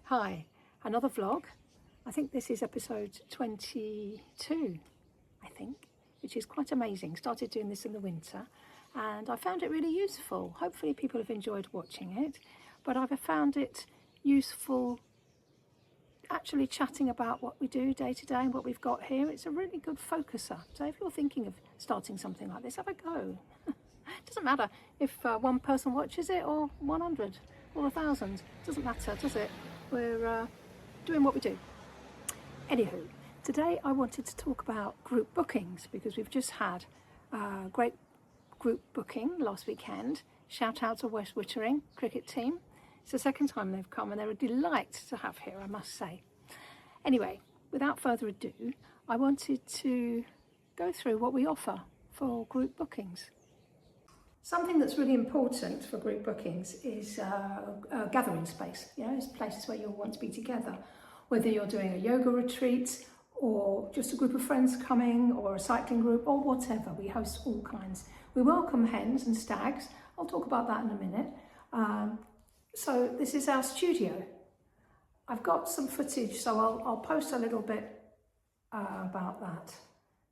Hi, another vlog. I think this is episode 22, which is quite amazing. Started doing this in the winter and I found it really useful. Hopefully people have enjoyed watching it, but I've found it useful actually chatting about what we do day to day and what we've got here. It's a really good focuser. So if you're thinking of starting something like this, have a go. It doesn't matter if one person watches it or 100 or 1,000. Doesn't matter, does it? We're doing what we do. Anywho, today I wanted to talk about group bookings because we've just had a great group booking last weekend. Shout out to West Wittering cricket team. It's the second time they've come and they're a delight to have here, I must say. Anyway, without further ado, I wanted to go through what we offer for group bookings. Something that's really important for group bookings is a gathering space. You know, it's places where you'll want to be together. Whether you're doing a yoga retreat or just a group of friends coming or a cycling group or whatever, we host all kinds. We welcome hens and stags. I'll talk about that in a minute. So this is our studio. I've got some footage, so I'll post a little bit about that.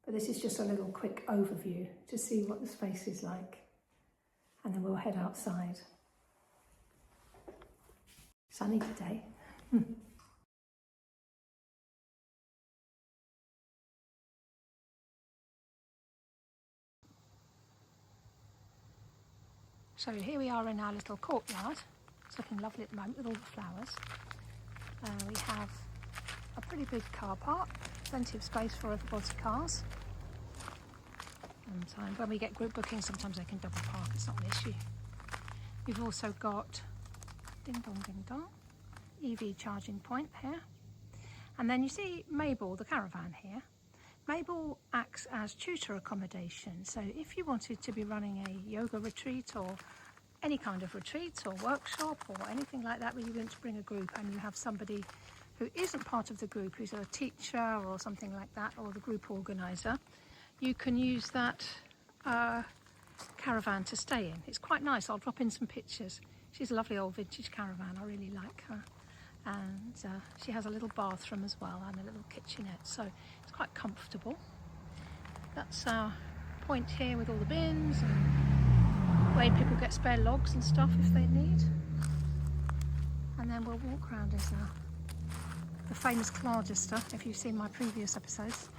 But this is just a little quick overview to see what the space is like. And then we'll head outside. Sunny today. So here we are in our little courtyard. It's looking lovely at the moment with all the flowers. We have a pretty big car park, plenty of space for everybody's cars. And when we get group bookings, sometimes they can double park, it's not an issue. We've also got ding dong, EV charging point here. And then you see Mabel, the caravan here. Mabel acts as tutor accommodation. So if you wanted to be running a yoga retreat or any kind of retreat or workshop or anything like that where you want to bring a group and you have somebody who isn't part of the group, who's a teacher or something like that, or the group organizer, you can use that caravan to stay in. It's quite nice. I'll drop in some pictures. She's a lovely old vintage caravan. I really like her. And she has a little bathroom as well and a little kitchenette, so it's quite comfortable. That's our point here with all the bins and where people get spare logs and stuff if they need. And then we'll walk around as the famous Clargester, if you've seen my previous episodes.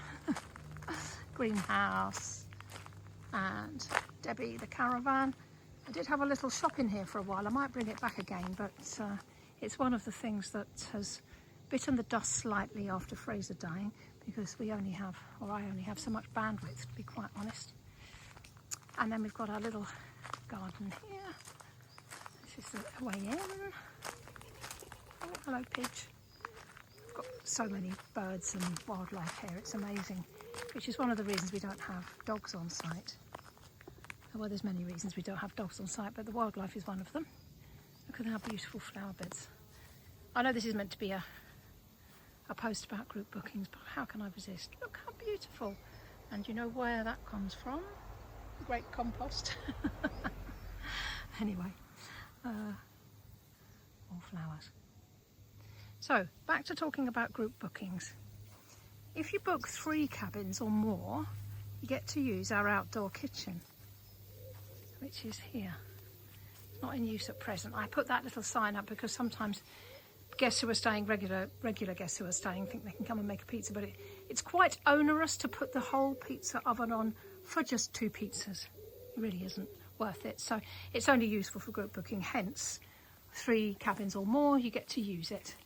Greenhouse and Debbie the caravan. I did have a little shop in here for a while. I might bring it back again, but it's one of the things that has bitten the dust slightly after Fraser dying because I only have so much bandwidth, to be quite honest. And then we've got our little garden here. This is the way in. Oh, hello, Pidge. We've got so many birds and wildlife here, it's amazing. Which is one of the reasons we don't have dogs on site. Well, there's many reasons we don't have dogs on site, but the wildlife is one of them. Look at how beautiful flower beds. I know this is meant to be a post about group bookings, but how can I resist? Look how beautiful. And you know where that comes from? Great compost. Anyway, all flowers. So, back to talking about group bookings. If you book 3 cabins or more, you get to use our outdoor kitchen, which is here. It's not in use at present. I put that little sign up because sometimes guests who are staying, regular guests who are staying, think they can come and make a pizza, but it's quite onerous to put the whole pizza oven on for just 2 pizzas. It really isn't worth it. So it's only useful for group booking, hence 3 cabins or more, you get to use it.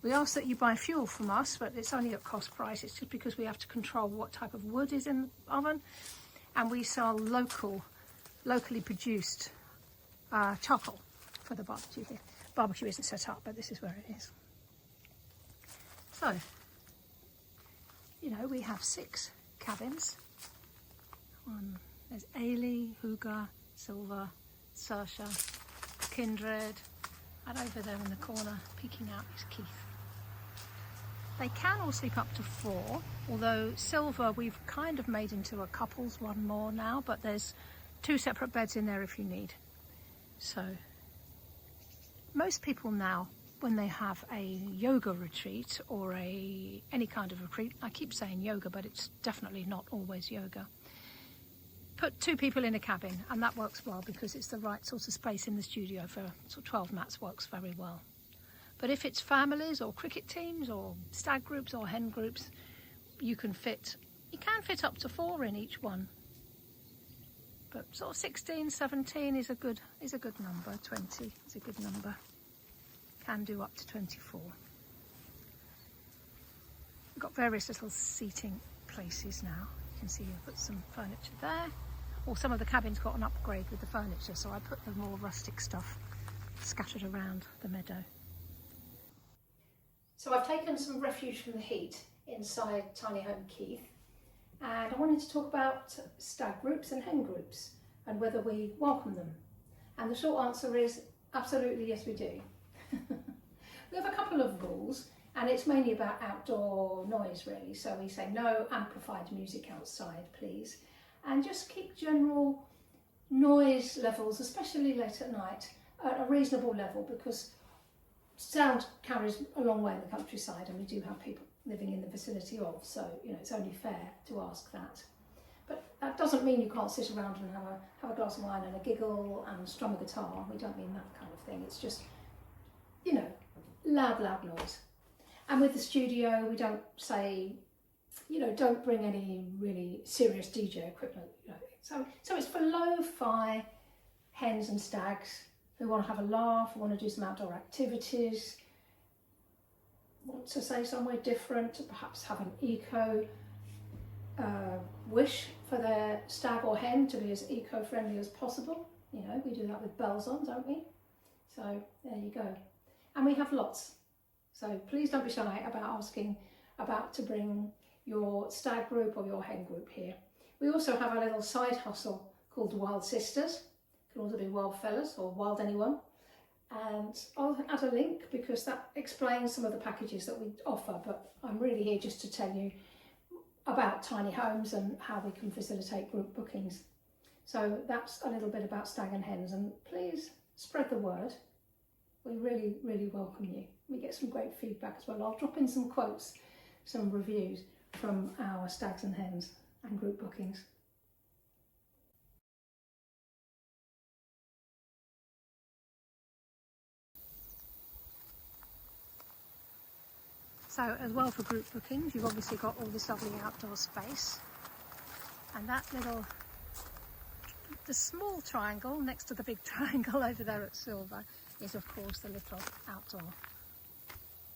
We ask that you buy fuel from us, but it's only at cost price. It's just because we have to control what type of wood is in the oven, and we sell locally produced charcoal for the barbecue here. Barbecue isn't set up, but this is where it is. So, you know, we have 6 cabins. There's Ailey, Hooga, Silver, Saoirse, Kindred, and over there in the corner, peeking out, is Keith. They can all sleep up to 4, although Silver we've kind of made into a couples, one more now, but there's 2 separate beds in there if you need. So most people now when they have a yoga retreat or any kind of retreat, I keep saying yoga, but it's definitely not always yoga, put 2 people in a cabin, and that works well because it's the right sort of space in the studio for sort of 12 mats, works very well. But if it's families or cricket teams or stag groups or hen groups, you can fit up to 4 in each one. But sort of 16, 17 is a good number. 20 is a good number. Can do up to 24. We've got various little seating places now. You can see I've put some furniture there. Or some of the cabins got an upgrade with the furniture, so I put the more rustic stuff scattered around the meadow. So I've taken some refuge from the heat inside Tiny Home Keith, and I wanted to talk about stag groups and hen groups and whether we welcome them. And the short answer is absolutely yes, we do. We have a couple of rules, and it's mainly about outdoor noise really. So we say no amplified music outside, please, and just keep general noise levels, especially late at night, at a reasonable level, because sound carries a long way in the countryside, and we do have people living in the vicinity of, so it's only fair to ask that. But that doesn't mean you can't sit around and have a glass of wine and a giggle and strum a guitar. We don't mean that kind of thing. It's just, loud noise. And with the studio, we don't say, don't bring any really serious DJ equipment. So it's for lo-fi hens and stags who want to have a laugh, who want to do some outdoor activities, want to say somewhere different, perhaps have an eco wish for their stag or hen to be as eco-friendly as possible. We do that with bells on, don't we? So there you go. And we have lots. So please don't be shy about asking to bring your stag group or your hen group here. We also have a little side hustle called Wild Sisters. It can also be Wild Fellas or Wild Anyone. And I'll add a link because that explains some of the packages that we offer, but I'm really here just to tell you about tiny homes and how we can facilitate group bookings. So that's a little bit about stag and hens, and please spread the word. We really, really welcome you. We get some great feedback as well. I'll drop in some quotes, some reviews from our stags and hens and group bookings. So as well for group bookings, you've obviously got all this lovely outdoor space, and that the small triangle next to the big triangle over there at Silver is of course the little outdoor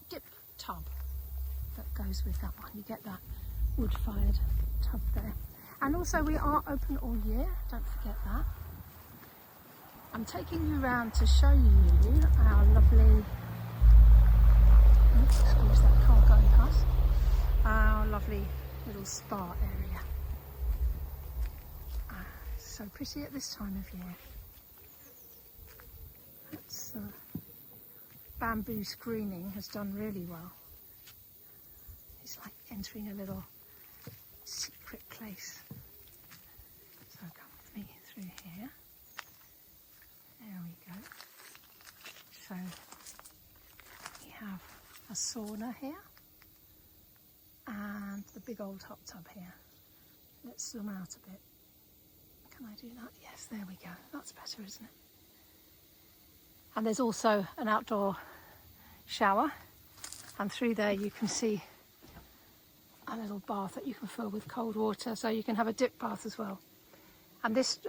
dip tub that goes with that one. You get that wood-fired tub there. And also we are open all year, don't forget that. I'm taking you around to show you our lovely, excuse that car going past, our lovely little spa area. So pretty at this time of year. It's bamboo screening has done really well. It's like entering a little secret place. So come with me through here. There we go. So we have a sauna here and the big old hot tub here. Let's zoom out a bit. Can I do that? Yes, there we go. That's better, isn't it? And there's also an outdoor shower, and through there you can see a little bath that you can fill with cold water, so you can have a dip bath as well. And this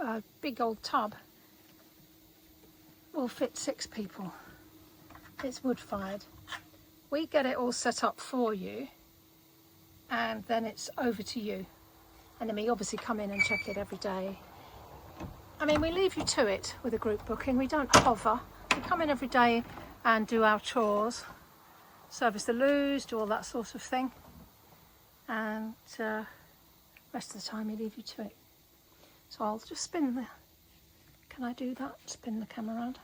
big old tub will fit 6 people. It's wood fired. We get it all set up for you, and then it's over to you. And then we obviously come in and check it every day. I mean, we leave you to it with a group booking. We don't hover. We come in every day and do our chores, service the loos, do all that sort of thing. And rest of the time we leave you to it. So I'll just spin can I do that? Spin the camera around?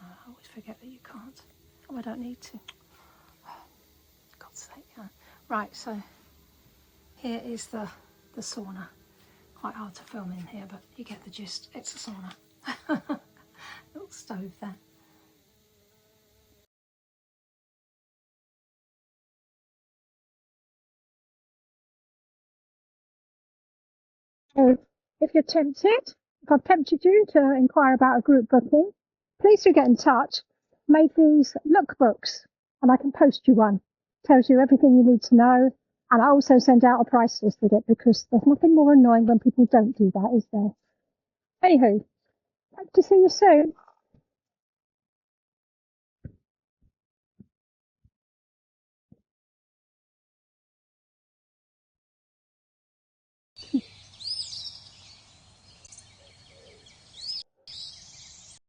I always forget that you can't. Oh, I don't need to. Oh, God's sake. Yeah. Right, so here is the sauna. Quite hard to film in here, but you get the gist. It's a sauna. Little stove there. So if you're tempted, if I've tempted you to inquire about a group booking, please do get in touch. Made these lookbooks, and I can post you one. Tells you everything you need to know. And I also send out a price list with it, because there's nothing more annoying when people don't do that, is there? Anywho, hope to see you soon.